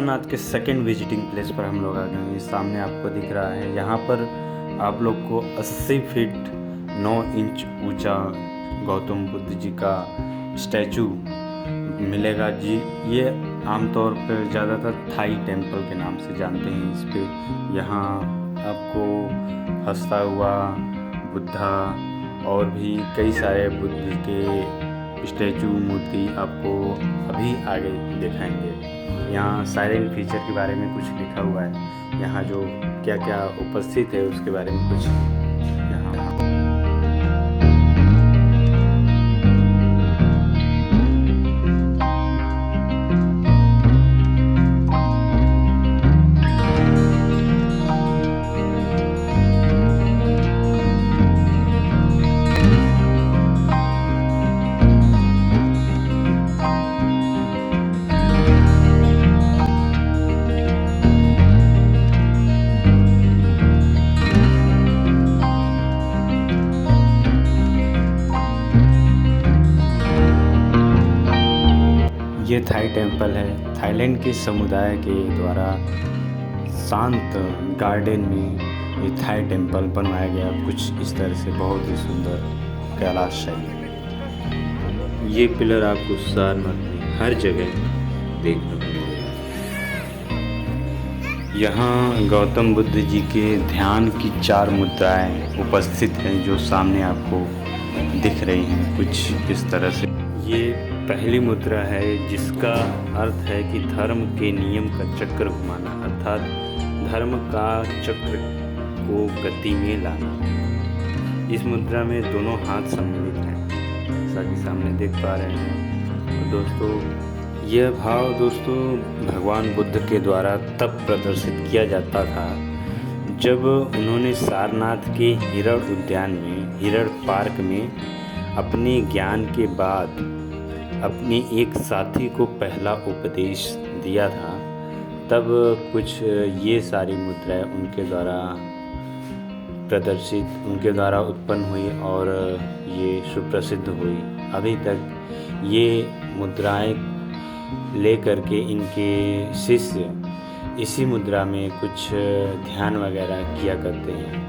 नाथ के second visiting place पर हम लोग आ गए हैं। सामने आपको दिख रहा है, यहाँ पर आप लोग को 80 फीट 9 इंच ऊंचा गौतम बुद्ध जी का स्टैचू मिलेगा जी। ये आमतौर पर ज़्यादातर थाई टेम्पल के नाम से जानते हैं इस पे। यहाँ आपको हंसता हुआ बुद्धा और भी कई सारे बुद्ध के स्टैचू मूर्ति आपको अभी आगे दिखाएंगे। यहाँ साइलेंट फीचर के बारे में कुछ लिखा हुआ है, यहाँ जो क्या क्या उपस्थित है उसके बारे में कुछ यहाँ। ये थाई टेम्पल है। थाईलैंड के समुदाय के द्वारा शांत गार्डन में ये थाई टेम्पल बनवाया गया, कुछ इस तरह से बहुत ही सुंदर कैलाश शैली। ये पिलर आपको सारनाथ में हर जगह देखने को मिलेगा। यहाँ गौतम बुद्ध जी के ध्यान की 4 मुद्राएं उपस्थित हैं जो सामने आपको दिख रही हैं कुछ इस तरह से। ये पहली मुद्रा है जिसका अर्थ है कि धर्म के नियम का चक्र घुमाना, अर्थात धर्म का चक्र को गति में लाना। इस मुद्रा में दोनों हाथ सम्मिलित हैं, जैसा कि सामने देख पा रहे हैं। तो दोस्तों यह भाव भगवान बुद्ध के द्वारा तब प्रदर्शित किया जाता था जब उन्होंने सारनाथ के हिरण उद्यान में, हिरण पार्क में अपने ज्ञान के बाद अपने एक साथी को पहला उपदेश दिया था। तब कुछ ये सारी मुद्राएं उनके द्वारा प्रदर्शित, उनके द्वारा उत्पन्न हुई और ये सुप्रसिद्ध हुई। अभी तक ये मुद्राएं लेकर के इनके शिष्य इसी मुद्रा में कुछ ध्यान वगैरह किया करते हैं।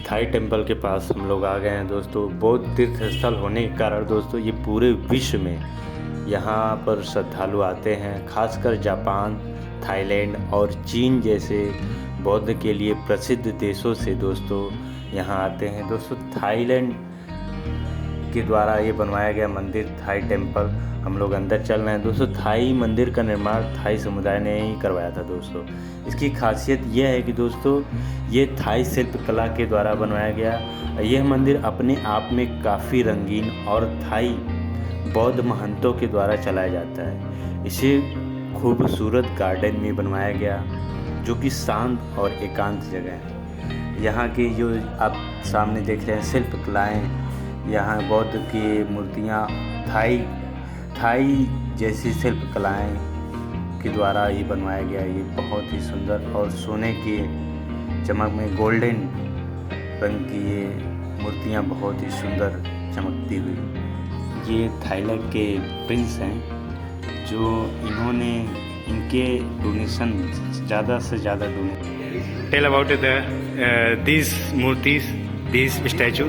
थाई टेम्पल के पास हम लोग आ गए हैं दोस्तों। बौद्ध तीर्थ स्थल होने के कारण दोस्तों ये पूरे विश्व में यहाँ पर श्रद्धालु आते हैं। खासकर जापान, थाईलैंड और चीन जैसे बौद्ध के लिए प्रसिद्ध देशों से दोस्तों यहाँ आते हैं। दोस्तों थाईलैंड के द्वारा ये बनवाया गया मंदिर थाई टेम्पल, हम लोग अंदर चल रहे हैं दोस्तों। थाई मंदिर का निर्माण थाई समुदाय ने ही करवाया था दोस्तों। इसकी खासियत यह है कि दोस्तों ये थाई शिल्पकला के द्वारा बनवाया गया। यह मंदिर अपने आप में काफ़ी रंगीन और थाई बौद्ध महंतों के द्वारा चलाया जाता है। इसे खूबसूरत गार्डन में बनवाया गया जो कि शांत और एकांत जगह है। यहाँ की जो आप सामने देख रहे हैं शिल्पकलाएँ, यहाँ बौद्ध की मूर्तियाँ, थाई जैसी शिल्पकलाएँ के द्वारा ये बनवाया गया। ये बहुत ही सुंदर और सोने की चमक में गोल्डन रंग की ये मूर्तियाँ बहुत ही सुंदर चमकती हुई। ये थाईलैंड के प्रिंस हैं जो इन्होंने इनके डोनेशन ज़्यादा से ज़्यादा donate. Tell about this murtis, this statue.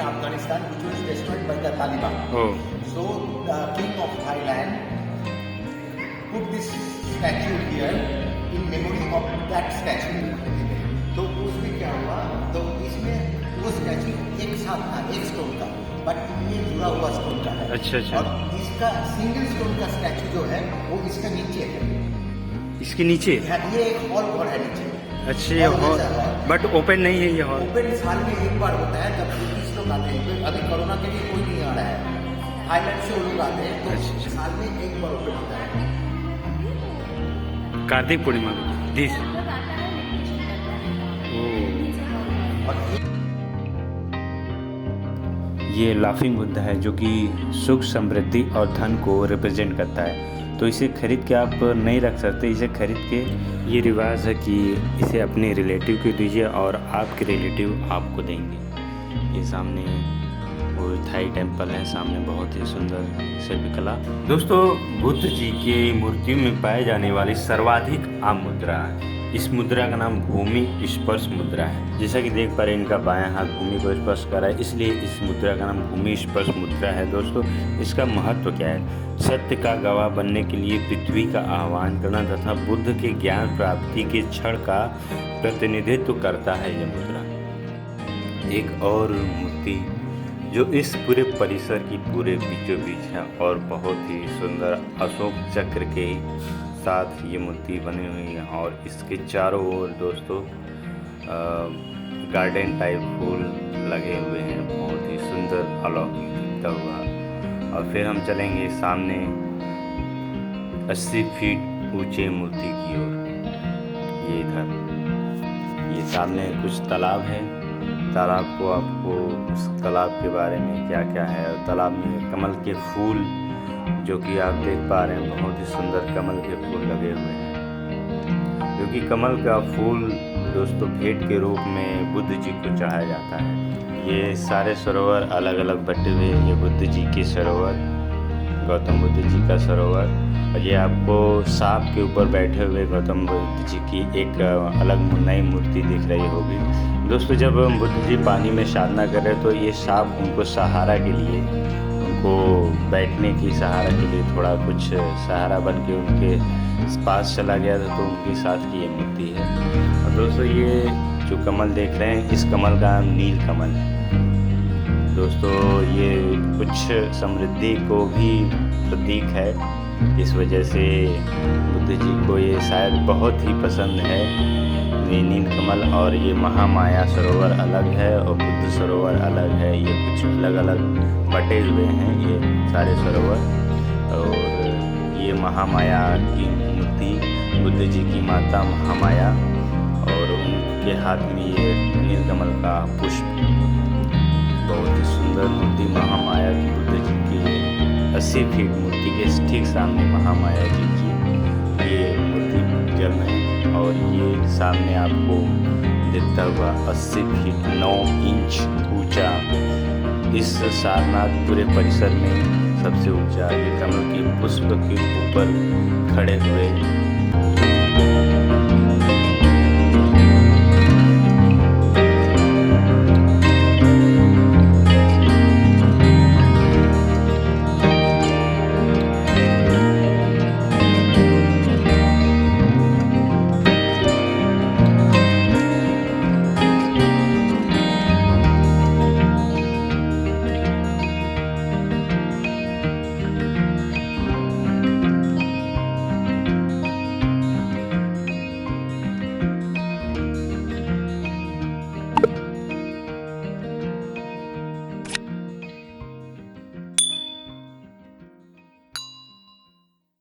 Afghanistan, which was destroyed by the Taliban. Oh. So the king of Thailand put this statue here in memory of that statue. तो उसमें क्या हुआ, तो इसमें वो स्टैचू एक साथ था, एक स्टोन का, बट ये जुड़ा हुआ स्टोन का है। अच्छा। और इसका सिंगल स्टोन का स्टैचू जो है वो इसका नीचे है। इसके नीचे? ये एक हॉल पर है नीचे। अच्छा, ये हॉल बट ओपन नहीं है। ये हॉल ओपन साल में एक बार होता है जब टूरिस्ट लोग आते हैं। अभी कोरोना के लिए कोई नहीं आ रहा है, थाईलैंड से लोग आते हैं, तो साल में एक बार ओपन होता है। कार्तिक पूर्णिमा दिस। और ये लाफिंग बुद्धा है जो कि सुख, समृद्धि और धन को रिप्रेजेंट करता है। तो इसे खरीद के आप नहीं रख सकते, इसे खरीद के ये रिवाज है कि इसे अपने रिलेटिव को दीजिए और आपके रिलेटिव आपको देंगे। ये सामने वो थाई टेम्पल है, सामने बहुत ही सुंदर शिल्पकला। दोस्तों, बुद्ध जी की मूर्तियों में पाए जाने वाली सर्वाधिक आम मुद्रा है। इस मुद्रा का नाम भूमि स्पर्श मुद्रा है। जैसा कि देख पा रहे हैं, इनका बायां हाथ भूमि को स्पर्श कर रहा है, इसलिए इस मुद्रा का नाम भूमि स्पर्श मुद्रा है। दोस्तों, इसका महत्व क्या है? सत्य का गवाह बनने के लिए पृथ्वी का आह्वान करना तथा बुद्ध के ज्ञान प्राप्ति के क्षण का प्रतिनिधित्व करता है यह मुद्रा। एक और मूर्ति जो इस पूरे परिसर की पूरे बीचों बीच है और बहुत ही सुंदर अशोक चक्र के साथ ये मूर्ति बनी हुई है और इसके चारों ओर दोस्तों गार्डन टाइप फूल लगे हुए हैं, बहुत ही सुंदर अलौकिक दिखता हुआ। और फिर हम चलेंगे सामने 80 फीट ऊंचे मूर्ति की ओर। ये इधर ये सामने कुछ तालाब है। तालाब को आपको उस तालाब के बारे में क्या क्या है, और तालाब में कमल के फूल जो कि आप देख पा रहे हैं, बहुत ही सुंदर कमल के फूल लगे हुए हैं। क्योंकि कमल का फूल दोस्तों भेंट के रूप में बुद्ध जी को चढ़ाया जाता है। ये सारे सरोवर अलग अलग बटे हुए, ये बुद्ध जी के सरोवर, गौतम बुद्ध जी का सरोवर, और ये आपको सांप के ऊपर बैठे हुए गौतम बुद्ध जी की एक अलग नई मूर्ति दिख रही होगी। दोस्तों, जब बुद्ध जी पानी में साधना कर रहे तो ये सांप उनको सहारा के लिए, उनको बैठने की सहारा के लिए थोड़ा कुछ सहारा बन के उनके पास चला गया था, तो उनके साथ की ये मूर्ति है। और दोस्तों, ये जो कमल देख रहे हैं, इस कमल का नाम नील कमल है। दोस्तों, ये कुछ समृद्धि को भी प्रतीक है, इस वजह से बुद्ध जी को ये शायद बहुत ही पसंद है ये नील कमल। और ये महामाया सरोवर अलग है और बुद्ध सरोवर अलग है, ये कुछ अलग अलग बटे हुए हैं ये सारे सरोवर। और ये महामाया की मूर्ति, बुद्ध जी की माता महामाया, और उनके हाथ में ये नीलकमल का पुष्प, बहुत ही सुंदर मूर्ति महामाया की। बुद्ध जी की 80 फीट मूर्ति के ठीक सामने महामाया जी की ये मूर्ति जल में है। और ये सामने आपको दिखता हुआ 80 फीट 9 इंच ऊंचा, इस सारनाथ पूरे परिसर में सबसे ऊंचा ये कमल के पुष्प के ऊपर खड़े हुए